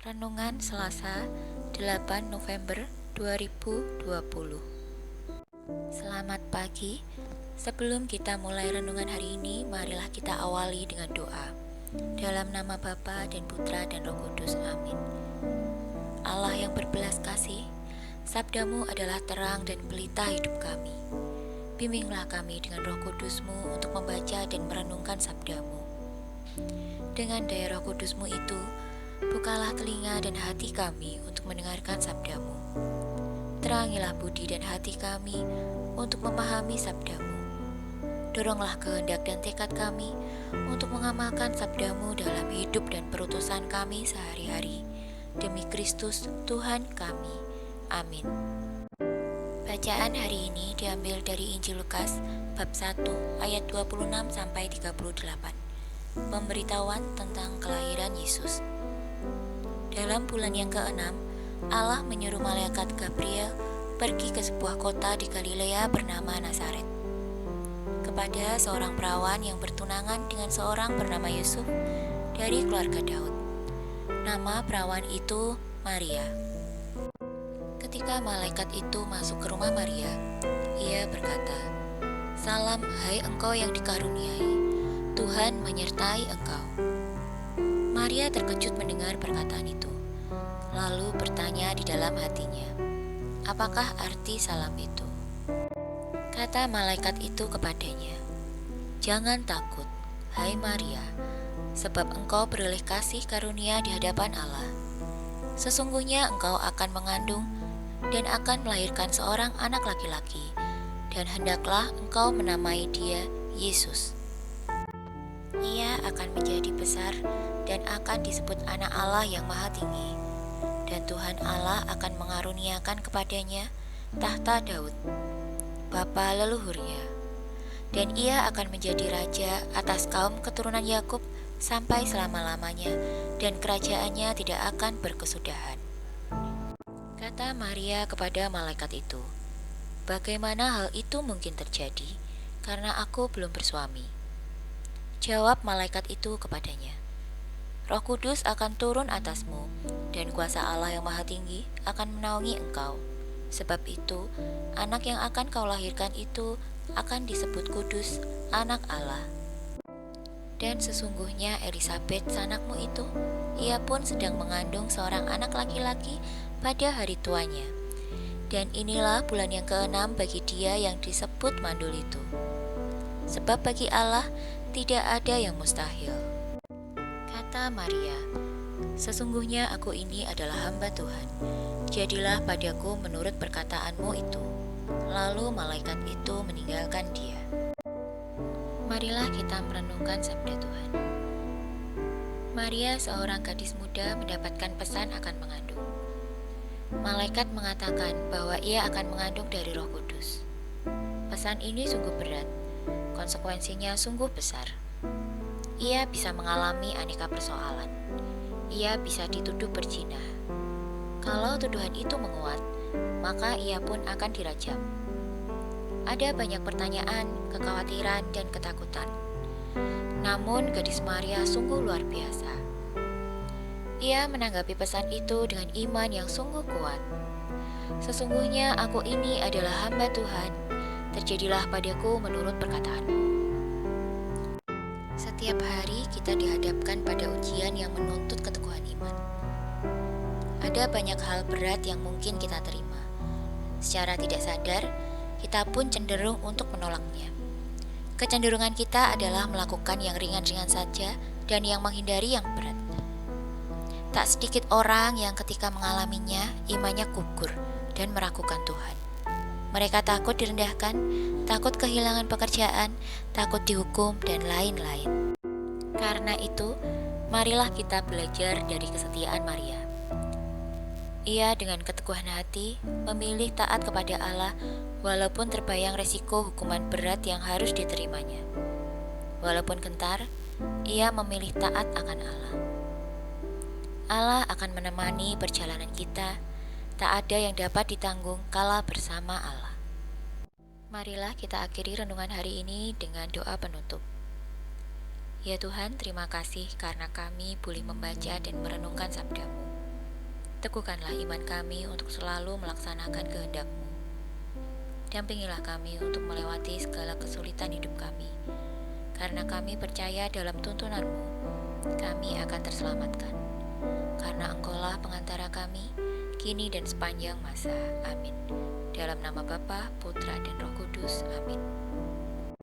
Renungan Selasa 8 November 2020. Selamat pagi. Sebelum kita mulai renungan hari ini, marilah kita awali dengan doa. Dalam nama Bapa dan Putra dan Roh Kudus. Amin. Allah yang berbelas kasih, sabdamu adalah terang dan pelita hidup kami. Bimbinglah kami dengan Roh Kudusmu untuk membaca dan merenungkan sabdamu. Dengan daya Roh Kudusmu itu, bukalah telinga dan hati kami untuk mendengarkan sabdamu. Terangilah budi dan hati kami untuk memahami sabdamu. Doronglah kehendak dan tekad kami untuk mengamalkan sabdamu dalam hidup dan perutusan kami sehari-hari. Demi Kristus Tuhan kami. Amin. Bacaan hari ini diambil dari Injil Lukas bab 1 ayat 26 sampai 38. Pemberitahuan tentang kelahiran Yesus. Dalam bulan yang ke-6, Allah menyuruh malaikat Gabriel pergi ke sebuah kota di Galilea bernama Nazaret, kepada seorang perawan yang bertunangan dengan seorang bernama Yusuf dari keluarga Daud. Nama perawan itu Maria. Ketika malaikat itu masuk ke rumah Maria, ia berkata, "Salam, hai engkau yang dikaruniai, Tuhan menyertai engkau." Maria terkejut mendengar perkataan itu, lalu bertanya di dalam hatinya, "Apakah arti salam itu?" Kata malaikat itu kepadanya, "Jangan takut, hai Maria, sebab engkau beroleh kasih karunia di hadapan Allah. Sesungguhnya engkau akan mengandung dan akan melahirkan seorang anak laki-laki, dan hendaklah engkau menamai dia Yesus. Ia akan menjadi besar dan akan disebut anak Allah yang maha tinggi. Dan Tuhan Allah akan mengaruniakan kepadanya tahta Daud, bapa leluhurnya. Dan ia akan menjadi raja atas kaum keturunan Yakub sampai selama-lamanya, dan kerajaannya tidak akan berkesudahan." Kata Maria kepada malaikat itu, "Bagaimana hal itu mungkin terjadi, karena aku belum bersuami?" Jawab malaikat itu kepadanya, "Roh Kudus akan turun atasmu, dan kuasa Allah yang maha tinggi akan menaungi engkau. Sebab itu, anak yang akan kau lahirkan itu akan disebut kudus, anak Allah. Dan sesungguhnya Elisabet sanakmu itu, ia pun sedang mengandung seorang anak laki-laki pada hari tuanya. Dan inilah bulan yang ke-6 bagi dia yang disebut mandul itu. Sebab bagi Allah tidak ada yang mustahil." Kata Maria, "Sesungguhnya aku ini adalah hamba Tuhan. Jadilah padaku menurut perkataanmu itu." Lalu malaikat itu meninggalkan dia. Marilah kita merenungkan sabda Tuhan. Maria, seorang gadis muda, mendapatkan pesan akan mengandung. Malaikat mengatakan bahwa ia akan mengandung dari Roh Kudus. Pesan ini sungguh berat, konsekuensinya sungguh besar. Ia bisa mengalami aneka persoalan. Ia bisa dituduh berzina. Kalau tuduhan itu menguat, maka ia pun akan dirajam. Ada banyak pertanyaan, kekhawatiran, dan ketakutan. Namun gadis Maria sungguh luar biasa. Ia menanggapi pesan itu dengan iman yang sungguh kuat. "Sesungguhnya aku ini adalah hamba Tuhan, terjadilah padaku menurut perkataanmu." Setiap hari kita dihadapkan pada ujian yang menuntut keteguhan iman. Ada banyak hal berat yang mungkin kita terima. Secara tidak sadar, kita pun cenderung untuk menolaknya. Kecenderungan kita adalah melakukan yang ringan-ringan saja dan yang menghindari yang berat. Tak sedikit orang yang ketika mengalaminya, imannya gugur dan meragukan Tuhan. Mereka takut direndahkan, takut kehilangan pekerjaan, takut dihukum, dan lain-lain. Karena itu, marilah kita belajar dari kesetiaan Maria. Ia dengan keteguhan hati memilih taat kepada Allah walaupun terbayang resiko hukuman berat yang harus diterimanya. Walaupun gentar, ia memilih taat akan Allah. Allah akan menemani perjalanan kita. Tak ada yang dapat ditanggung kala bersama Allah. Marilah kita akhiri renungan hari ini dengan doa penutup. Ya Tuhan, terima kasih karena kami boleh membaca dan merenungkan sabda-Mu. Teguhkanlah iman kami untuk selalu melaksanakan kehendak-Mu. Dampingilah kami untuk melewati segala kesulitan hidup kami. Karena kami percaya dalam tuntunan-Mu, kami akan terselamatkan. Karena Engkaulah pengantara kami, kini dan sepanjang masa. Amin. Dalam nama Bapa, Putra, dan Roh Kudus. Amin.